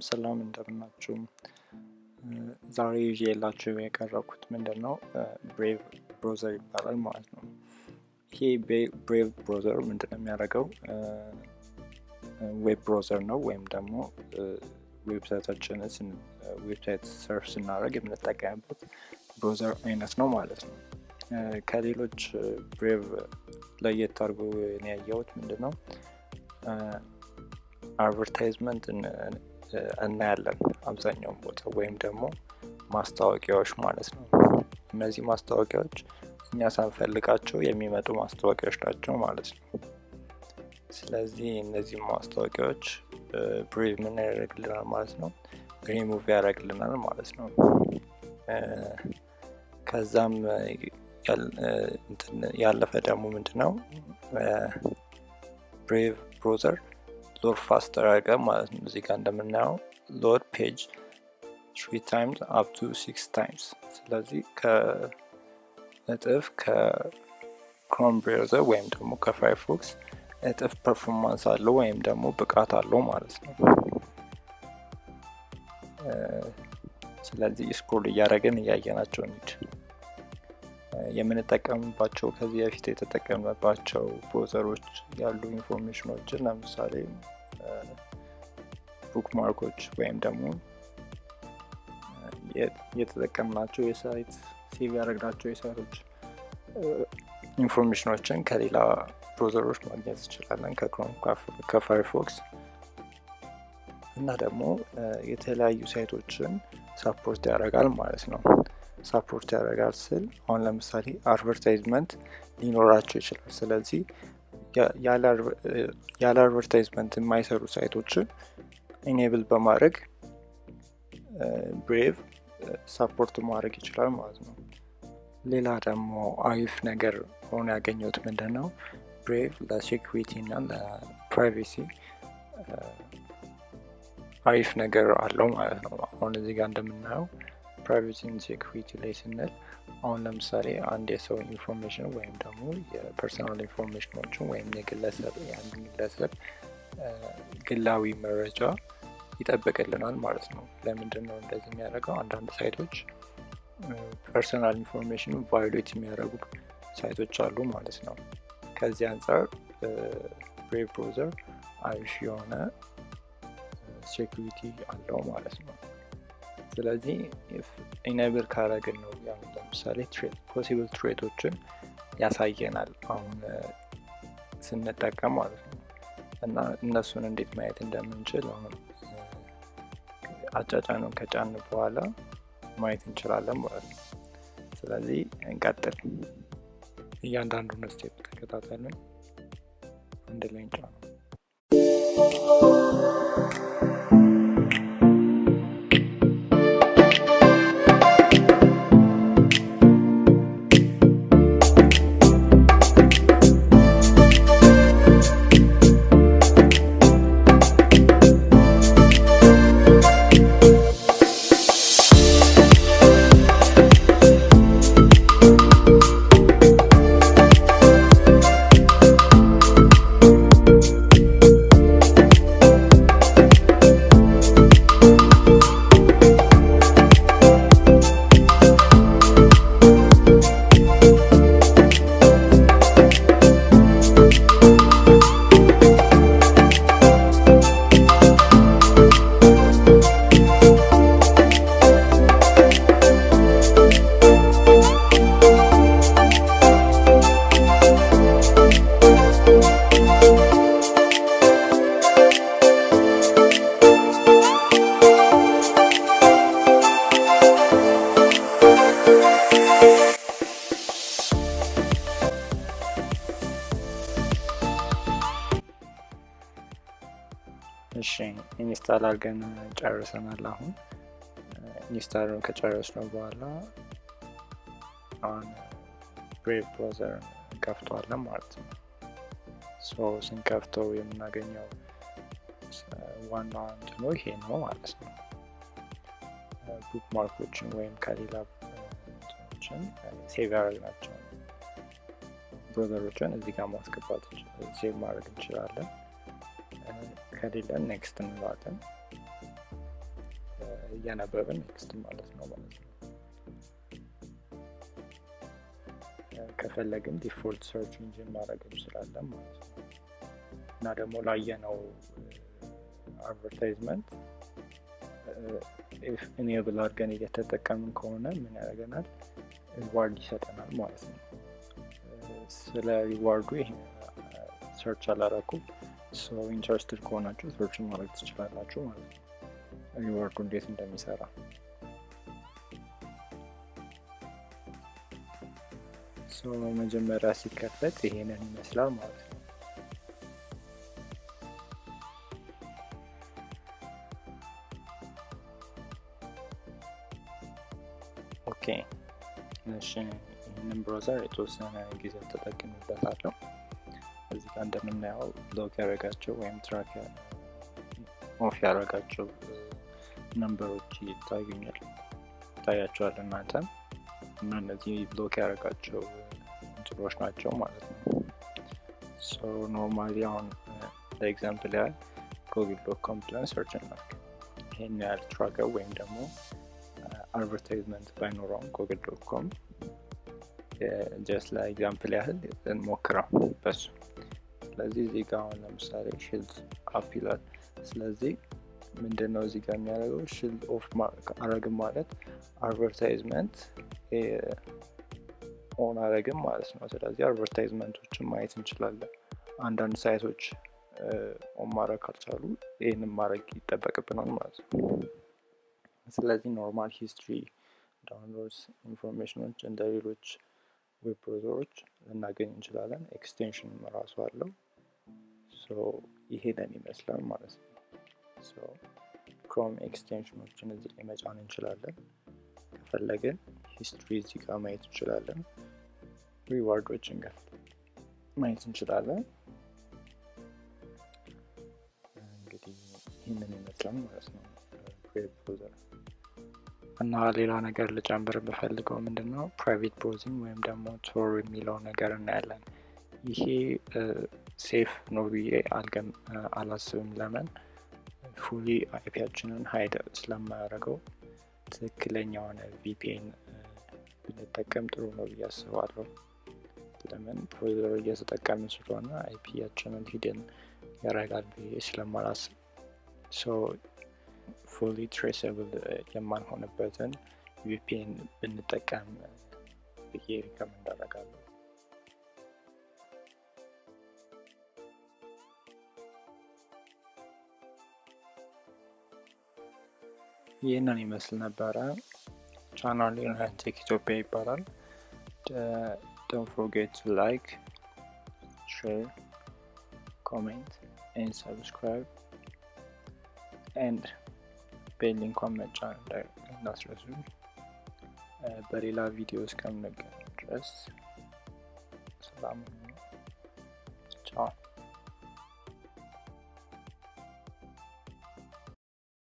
ሰላም እንደምናችሁ ዛሬ ይዤላችሁ የቀረብኩት ምንድነው ብሬቭ ብራውዘር ይባላል ማለት ነው። ይሄ ብሬቭ ብራውዘር ምንድነው የሚያደርገው ዌብ ብራውዘር ነው ወይም ደግሞ ዌብሳይት ሰርች ስናደርግ የምንጠቀምበት ብራውዘር አይነት ነው ማለት ነው። ከሌሎች ብሬቭ ለየት አድርጎ ያየሁት ምንድነው አድቨርታይዝመንት እናያለን አብዛኛውን ቦታ ወይም ደግሞ ማስታወቂያዎች ማለት ነው። እነዚህ ማስታወቂያዎች እኛ ሳንፈልጋቸው የሚመጡ ማስታወቂያዎች ናቸው ማለት ነው። ስለዚህ እነዚህ ማስታወቂያዎች ብሬቭ ምን ያደርግልናል ማለት ነው ሪሙቭ ያደርግልናል ማለት ነው። ከዛም ያለፈ ደግሞ ምንድነው ብሬቭ ብራውዘር ሎድ ፋስተር ያደርጋል ማለት ነው። እዚህ ጋር እንደምናየው ሎድ ፔጅ 3 times up to 6 times። ስለዚህ ከእጥፍ ከክሮም ብራውዘር ወይም ደግሞ ከፋየርፎክስ እጥፍ ፐርፎርማንስ አለው ወይም ደግሞ ብቃት አለው ማለት ነው። ስለዚህ ስክሮል እያደረግን እያየናቸው እንሂድ። የምንጠቀምባቸው ከዚህ በፊት የተጠቀምንባቸው ብራውዘሮች ያሉ ኢንፎርሜሽኖችን ለምሳሌ ቡክማርኮች ወይም ደግሞ የተጠቀምናቸው የሳይት ሴቭ ያደረግናቸው የሳይቶች ኢንፎርሜሽኖችን ከሌላ ብራውዘሮች ማግኘት እንችላለን ከክሮም ከፋየርፎክስ እና ደግሞ የተለያዩ ሳይቶችን ሳፖርት ያደርጋል ማለት ነው። ሳፖርት ያደርጋል ስል አሁን ለምሳሌ አድቨርታይዝመንት ሊኖራቸው ይችላል። ስለዚህ ያለ አድቨርታይዝመንት የማይሰሩ ሳይቶችን ኢኔብል በማድረግ ብሬቭ ሳፖርት ማድረግ ይችላል ማለት ነው። ሌላ ደግሞ አሪፍ ነገር ሆኖ ያገኘሁት ምንድነው ብሬቭ ለሴኩሪቲ እና ለፕራይቬሲ አሪፍ ነገር አለው ማለት ነው። አሁን እዚህ ጋር እንደምናየው ፕራይቬሲ እና ሴኩሪቲ ላይ ስንል አሁን ለምሳሌ አንድ የሰው ኢንፎርሜሽን ወይም ደግሞ የፐርሰናል ኢንፎርሜሽኖችን ወይም የግለሰብ ግላዊ መረጃ ይጠብቅልናል ማለት ነው። ለምንድነው እንደዚህ የሚያደርገው? አንዳንድ ሳይቶች ፐርሰናል ኢንፎርሜሽን ቫዮሌት የሚያደርጉ ሳይቶች አሉ ማለት ነው። ከዚህ አንፃር ብሬቭ ብራውዘር አሪፍ የሆነ ሴኩሪቲ አለው ማለት ነው። ስለዚህ ኢኔብል ካረግን ነው ያው ለምሳሌ ፖሲብል ትሬቶችን ያሳየናል አሁን ስንጠቀም ማለት ነው። እና እነሱን እንዴት ማየት እንደምንችል አሁን አጫጫኑን ከጫን በኋላ ማየት እንችላለን ማለት ነው። ስለዚህ እንቀጥል። እያንዳንዱን ስቴፕ ተከታተልን አንድ ላይ እንጫነው። እሺ ኢንስታል አድርገን ጨርሰናል። አሁን ኢንስታልን ከጨረስነው በኋላ አሁን ብሬቭ ብራውዘር እንከፍተዋለን ማለት ነው። ስንከፍተው የምናገኘው ዋና እንትኑ ይሄ ነው ማለት ነው። ቡክማርኮችን ወይም ከሌላ እንትኖችን ሴቭ ያደረግናቸውን ብራውዘሮችን እዚህ ጋር ማስገባት ሴቭ ማድረግ እንችላለን። ከሌለን ኔክስት እንላለን። እያነበብን ኔክስት ማለት ነው ማለት ነው። ከፈለግን ዲፎልት ሰርች ኢንጂን ማድረግ እንችላለን ማለት ነው። እና ደግሞ ላየነው አድቨርታይዝመንት ኢፍ ኢኔብል አድርገን እየተጠቀምን ከሆነ ምን ያደርገናል? ሪዋርድ ይሰጠናል ማለት ነው። ስለ ሪዋርዱ ይሄ ሰርች አላረኩም። ሶ ኢንትረስትድ ከሆናችሁ ሰርች ማድረግ ትችላላችሁ ማለት ነው ሪዋርዱ እንዴት እንደሚሰራ። ሶ መጀመሪያ ሲከፈት ይሄንን ይመስላል ማለት ነው። ኦኬ እሺ፣ ይህንን ብራውዘር የተወሰነ ጊዜ ተጠቅሜበታለሁ። እዚህ ጋር እንደምናየው ብሎክ ያደረጋቸው ወይም ትራክ ኦፍ ያደረጋቸው ነምበሮች ይታያቸዋል እናንተም፣ እና እነዚህ ብሎክ ያደረጋቸው እንትኖች ናቸው ማለት ነው። ሶ ኖርማሊ አሁን ለኤግዛምፕል ያህል google.com ብለን ሰርች እናድርግ። ይሄን ያህል ትራከር ወይም ደግሞ አድቨርታይዝመንት ባይኖረውም google.com ጀስት ለኤግዛምፕል ያህል እንሞክረው በሱ። ስለዚህ እዚህ ጋር አሁን ለምሳሌ ሺልድ አፕ ይላል። ስለዚህ ምንድነው እዚህ ጋር የሚያደርገው? ሺልድ ኦፍ አረግም ማለት አድቨርታይዝመንት ኦን አረግም ማለት ነው። ስለዚህ አድቨርታይዝመንቶችን ማየት እንችላለን። አንዳንድ ሳይቶች ኦን ማድረግ ካልቻሉ ይህንን ማድረግ ይጠበቅብናል ማለት ነው። ስለዚህ ኖርማል ሂስትሪ፣ ዳውንሎድስ፣ ኢንፎርሜሽኖች እንደ ሌሎች ዌብ ብራውዘሮች ልናገኝ እንችላለን። ኤክስቴንሽን ራሱ አለው። ሶ ይሄንን ይመስላል ማለት ነው። ሶ ክሮም ኤክስቴንሽኖችን እዚህ ላይ መጫን እንችላለን። ከፈለግን ሂስትሪ እዚህ ጋር ማየት እንችላለን። ሪዋርዶችን ማየት እንችላለን። እንግዲህ ይህንን ይመስላል ማለት ነው ዌብ ብራውዘር። እና ሌላ ነገር ልጨምር የምፈልገው ምንድነው ፕራይቬት ብራውዚንግ ወይም ደግሞ ቶር የሚለው ነገር እናያለን። ይሄ ሴፍ ነው ብዬ አላስብም። ለምን? ፉሊ አይፒያችንን ሃይድ ስለማያደርገው ትክክለኛውን ቪፒኤን ብንጠቀም ጥሩ ነው ብዬ አስባለሁ። ለምን? ብራውዘር እየተጠቀምን ስለሆነ አይፒያችንን ሂድን ያደርጋል ብዬ ስለማላስብ ሶ ፉሊ ትሬሰብል የማንሆንበትን ቪፒኤን ብንጠቀም ብዬ ሪከመንድ አደርጋለሁ። ይህንን ይመስል ነበረ። ቻናሉ ቴክ ኢትዮጵያ ይባላል። don't forget to like, share, comment and subscribe and ቤል እንኳን መጫን እንዳትረሱ። በሌላ ቪዲዮ እስከምንገናኝ ድረስ ሰላም።